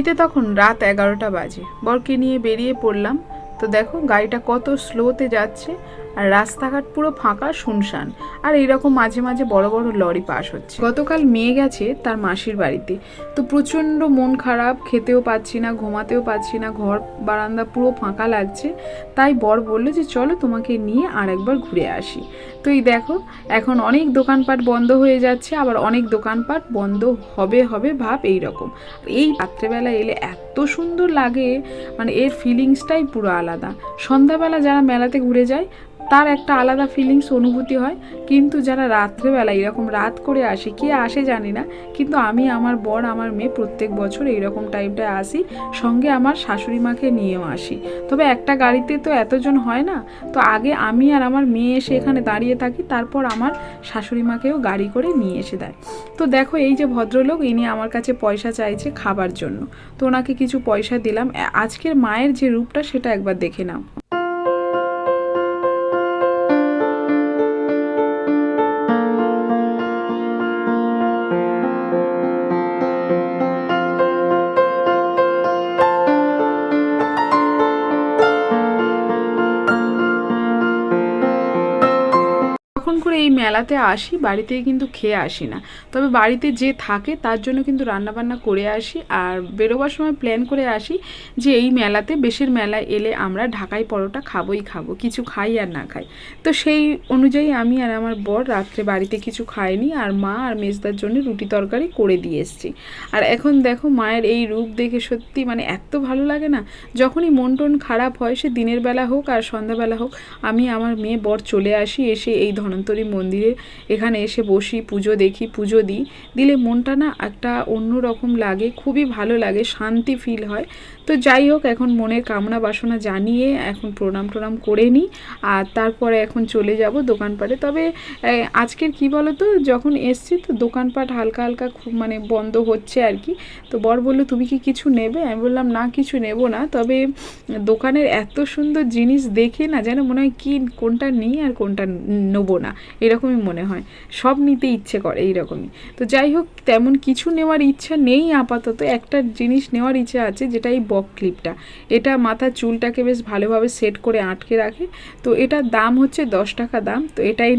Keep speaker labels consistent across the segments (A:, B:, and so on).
A: ঘড়িতে তখন রাত 11টা বাজে। বরকে নিয়ে বেরিয়ে পড়লাম। তো দেখো গাড়িটা কত স্লোতে যাচ্ছে, আর রাস্তাঘাট পুরো ফাঁকা শুনশান, আর এইরকম মাঝে মাঝে বড় বড় লরি পাস হচ্ছে। গতকাল মেয়ে গেছে তার মাসির বাড়িতে, তো প্রচণ্ড মন খারাপ, খেতেও পাচ্ছি না, ঘুমাতেও পাচ্ছি না, ঘর বারান্দা পুরো ফাঁকা লাগছে। তাই বর বললো যে চলো তোমাকে নিয়ে আর একবার ঘুরে আসি। তো এই দেখো এখন অনেক দোকানপাট বন্ধ হয়ে যাচ্ছে, আবার অনেক দোকানপাট বন্ধ হবে হবে ভাব এইরকম। এই রাত্রেবেলা এলে এত সুন্দর লাগে, মানে এর ফিলিংসটাই পুরো আলাদা। সন্ধ্যাবেলা যারা মেলাতে ঘুরে যায় তার একটা আলাদা ফিলিংস অনুভূতি হয়, কিন্তু যারা রাত্রেবেলা এরকম রাত করে আসে, কে আসে জানি না, কিন্তু আমি, আমার বর, আমার মেয়ে প্রত্যেক বছর এইরকম টাইমটায় আসি, সঙ্গে আমার শাশুড়ি মাকে নিয়েও আসি। তবে একটা গাড়িতে তো এতজন হয় না, তো আগে আমি আর আমার মেয়ে এসে এখানে দাঁড়িয়ে থাকি, তারপর আমার শাশুড়ি মাকেও গাড়ি করে নিয়ে এসে দেয়। তো দেখো এই যে ভদ্রলোক, ইনি আমার কাছে পয়সা চাইছে খাবার জন্য, তো ওনাকে কিছু পয়সা দিলাম। আজকের মায়ের যে রূপটা সেটা একবার দেখে নাও। যখন করে এই মেলাতে আসি, বাড়িতে কিন্তু খেয়ে আসি না, তবে বাড়িতে যে থাকে তার জন্য কিন্তু রান্নাবান্না করে আসি। আর বেরোবার সময় প্ল্যান করে আসি যে এই মেলাতে, বেশের মেলায় এলে আমরা ঢাকাই পরোটা খাবোই খাবো, কিছু খাই আর না খাই। তো সেই অনুযায়ী আমি আর আমার বর রাত্রে বাড়িতে কিছু খাইনি, আর মা আর মেজদার জন্য রুটি তরকারি করে দিয়ে এসছি। আর এখন দেখো মায়ের এই রূপ দেখে সত্যি মানে এত ভালো লাগে না। যখনই মন টন খারাপ হয়, সে দিনের বেলা হোক আর সন্ধ্যাবেলা হোক, আমি আমার মেয়ে বর চলে আসি, এসে এই ধন্বন্তরী মন্দিরে এখানে এসে বসি, পুজো দেখি, পুজো দিই। দিলে মনটা না একটা অন্য রকম লাগে, খুবই ভালো লাগে, শান্তি ফিল হয়। তো যাই হোক, এখন মনের কামনা বাসনা জানিয়ে এখন প্রণাম টনাম করে নিই, আর তারপরে এখন চলে যাব দোকানপাটে। তবে আজকের কি বলো তো, যখন এসছি তো দোকানপাট হালকা হালকা খুব মানে বন্ধ হচ্ছে আর কি। তো বর বললো তুমি কি কিছু নেবে? আমি বললাম না কিছু নেব না, তবে দোকানের এত সুন্দর জিনিস দেখে না যেন মনে হয় কি কোনটা নিই আর কোনটা নেবো না, এরকমই মনে হয়, সব নিতে ইচ্ছে করে এইরকমই। তো যাই হোক, তেমন কিছু নেওয়ার ইচ্ছা নেই আপাতত। একটা জিনিস নেওয়ার ইচ্ছা আছে, যেটা এই বক ক্লিপটা। এটা মাথার চুলটাকে বেশ ভালোভাবে সেট করে আটকে রাখে, তো এটার দাম হচ্ছে 10 টাকা দাম, তো এটাই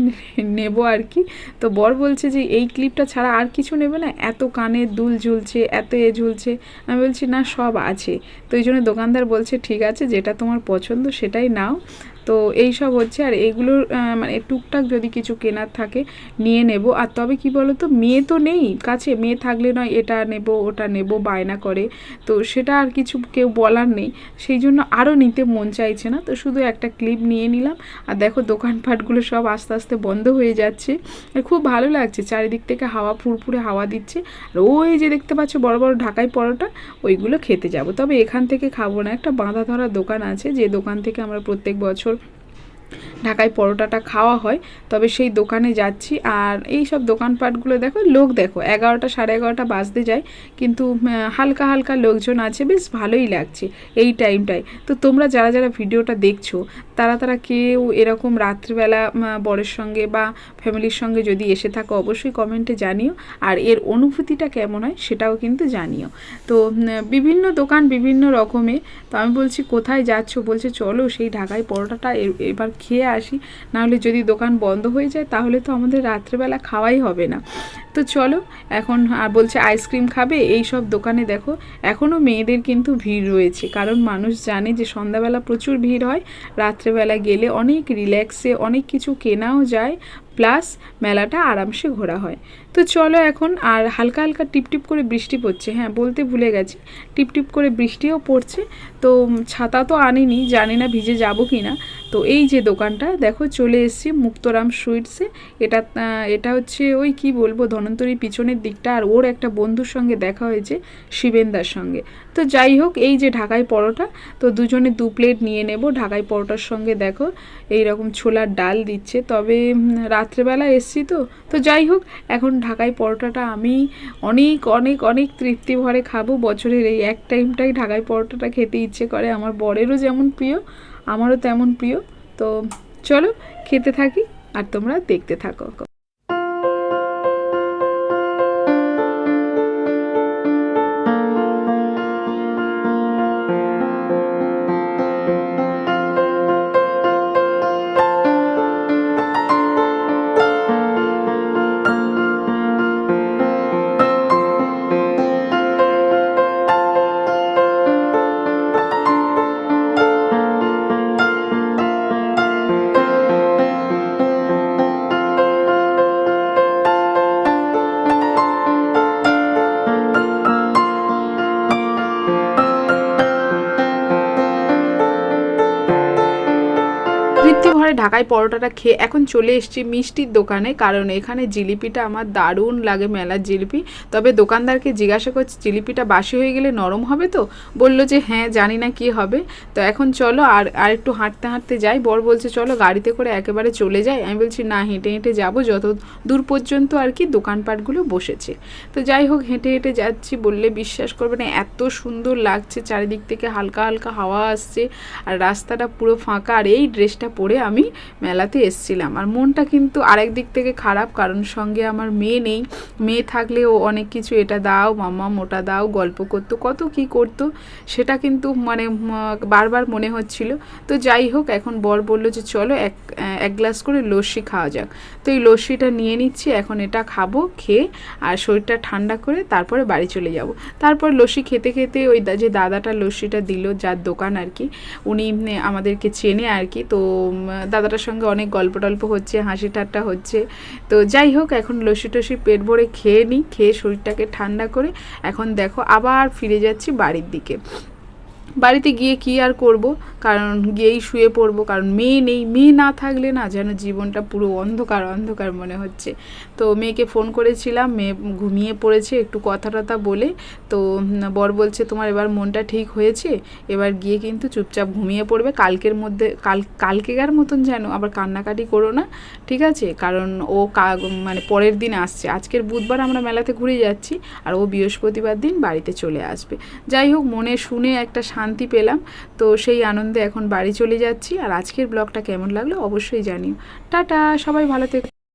A: নেব আর কি। তো বর বলছে যে এই ক্লিপটা ছাড়া আর কিছু নেবে না, এত কানের দুল ঝুলছে, এত ঝুলছে। আমি বলছি না সব আছে। তো এই জন্য দোকানদার বলছে ঠিক আছে, যেটা তোমার পছন্দ সেটাই নাও। তো এই সব হচ্ছে, আর এগুলোর মানে টুকটাক যদি কিছু কেনার থাকে নিয়ে নেব। আর তবে কি বলো তো, মেয়ে তো নেই কাছে, মেয়ে থাকলে নয় এটা নেব ওটা নেব বায়না করে, তো সেটা আর কিছু কেউ বলার নেই, সেই জন্য আরও নিতে মন চাইছে না। তো শুধু একটা ক্লিপ নিয়ে নিলাম। আর দেখো দোকানপাটগুলো সব আস্তে আস্তে বন্ধ হয়ে যাচ্ছে, আর খুব ভালো লাগছে, চারিদিক থেকে হাওয়া, ফুরফুরে হাওয়া দিচ্ছে। আর ওই যে দেখতে পাচ্ছ বড় বড় ঢাকাই পরোটা, ওইগুলো খেতে যাব। তবে এখান থেকে খাবো না, একটা বাঁধা ধরা দোকান আছে, যে দোকান থেকে আমরা প্রত্যেক বছর ঢাকাই পরোটাটা খাওয়া হয়, তবে সেই দোকানে যাচ্ছি। আর এই সব দোকানপাটগুলো দেখো, লোক দেখো 11টা 11:30 বাজতে যায়, কিন্তু হালকা হালকা লোকজন আছে, বেশ ভালোই লাগছে এই টাইমটায়। তো তোমরা যারা যারা ভিডিওটা দেখছো, তারা তারা কেউ এরকম রাত্রিবেলা বরের সঙ্গে বা ফ্যামিলির সঙ্গে যদি এসে থাকো, অবশ্যই কমেন্টে জানিও, আর এর অনুভূতিটা কেমন হয় সেটাও কিন্তু জানিও। তো বিভিন্ন দোকান বিভিন্ন রকমের। তো আমি বলছি কোথায় যাচ্ছ? বলছে চলো সেই ঢাকাই পরোটাটা এবার খেয়ে আসি, নাহলে যদি দোকান বন্ধ হয়ে যায় তাহলে তো আমাদের রাত্রেবেলা খাওয়াই হবে না। তো চলো এখন, আর বলছে আইসক্রিম খাবে। এই সব দোকানে দেখো এখনও মেয়েদের কিন্তু ভিড় রয়েছে, কারণ মানুষ জানে যে সন্ধ্যাবেলা প্রচুর ভিড় হয়, রাত্রেবেলা গেলে অনেক রিল্যাক্সে অনেক কিছু কেনাও যায়, প্লাস মেলাটা আরামসে ঘোরা হয়। তো চলো এখন, আর হালকা হালকা টিপটিপ করে বৃষ্টি পড়ছে, হ্যাঁ বলতে ভুলে গেছি, টিপটিপ করে বৃষ্টিও পড়ছে। তো ছাতা তো আনিনি, জানি না ভিজে যাব কি না। তো এই যে দোকানটা দেখো, চলে এসেছি মুক্তরাম সুইটসে। এটা এটা হচ্ছে ওই কি বলবো, ধন্বন্তরীর পিছনের দিকটা। আর ওর একটা বন্ধুর সঙ্গে দেখা হয়েছে, শিবেনদার সঙ্গে। তো যাই হোক, এই যে ঢাকাই পরোটা, তো দুজনে 2 প্লেট নিয়ে নেব। ঢাকাই পরোটার সঙ্গে দেখো এই রকম ছোলার ডাল দিচ্ছে, তবে রাত্রেবেলা এসছি তো। তো যাই হোক, এখন ঢাকাই পরোটাটা আমি অনেক অনেক অনেক তৃপ্তি ভরে খাবো। বছরের এই এক টাইমটাই ঢাকাই পরোটাটা খেতে ইচ্ছে করে, আমার বরেরও যেমন প্রিয় আমারও তেমন প্রিয়। তো চলো খেতে থাকি, আর তোমরা দেখতে থাকো। ঘরে ঢাকাই পরোটাটা খেয়ে এখন চলে এসেছি মিষ্টির দোকানে, কারণ এখানে জিলিপিটা আমার দারুণ লাগে, মেলার জিলিপি। তবে দোকানদারকে জিজ্ঞাসা করছি জিলিপিটা বাসি হয়ে গেলে নরম হবে তো? বললো যে হ্যাঁ, জানি না কি হবে। তো এখন চলো আর একটু হাঁটতে হাঁটতে যাই। বর বলছে চলো গাড়িতে করে একেবারে চলে যাই। আমি বলছি না, হেঁটে হেঁটে যাবো, যত দূর পর্যন্ত আর কি দোকানপাটগুলো বসেছে। তো যাই হোক, হেঁটে হেঁটে যাচ্ছি, বললে বিশ্বাস করবে না, এত সুন্দর লাগছে, চারিদিক থেকে হালকা হালকা হাওয়া আসছে আর রাস্তাটা পুরো ফাঁকা। আর এই ড্রেসটা পরে আমি মেলাতে এসছিলাম। আর মনটা কিন্তু আরেক দিক থেকে খারাপ, কারণ সঙ্গে আমার মেয়ে নেই। মেয়ে থাকলে ও অনেক কিছু, এটা দাও মামা, ওটা দাও, গল্প করতো, কত কি করতো, সেটা কিন্তু মানে বারবার মনে হচ্ছিল। তো যাই হোক, এখন বর বললো যে চলো এক গ্লাস করে লস্যি খাওয়া যাক। তো এই লস্যিটা নিয়ে নিচ্ছি, এখন এটা খাবো, খেয়ে আর শরীরটা ঠান্ডা করে তারপরে বাড়ি চলে যাব। তারপর লস্যি খেতে খেতে ওই যে দাদাটা লস্যিটা দিল, যার দোকান আর কি, উনি আমাদেরকে চেনে আর কি। তো দাদাটার সঙ্গে অনেক গল্প টল্প হচ্ছে, হাসি ঠাট্টা হচ্ছে। তো যাই হোক, এখন লস্যি টস্যি পেট ভরে খেয়ে নিই, খেয়ে শরীরটাকে ঠান্ডা করে এখন দেখো আবার ফিরে যাচ্ছি বাড়ির দিকে। বাড়িতে গিয়ে কি আর করব, কারণ গিয়েই শুয়ে পড়বো, কারণ মেয়ে নেই। মেয়ে না থাকলে না যেন জীবনটা পুরো অন্ধকার অন্ধকার মনে হচ্ছে। তো মেয়েকে ফোন করেছিলাম, মেয়ে ঘুমিয়ে পড়েছে একটু কথা টথা বলে। তো বর বলছে তোমার এবার মনটা ঠিক হয়েছে, এবার গিয়ে কিন্তু চুপচাপ ঘুমিয়ে পড়বে, কালকের মধ্যে কালকেকার মতন যেন আবার কান্নাকাটি করো না, ঠিক আছে? কারণ ও মানে পরের দিন আসছে, আজকের বুধবার আমরা মেলাতে ঘুরে যাচ্ছি, আর ও বৃহস্পতিবার দিন বাড়িতে চলে আসবে। যাই হোক, মনে শুনে একটা শান্তি পেলাম। তো সেই আনন্দে এখন বাড়ি চলে যাচ্ছি। আর আজকের ব্লগটা কেমন লাগলো অবশ্যই জানিও। টাটা, সবাই ভালো থেকো।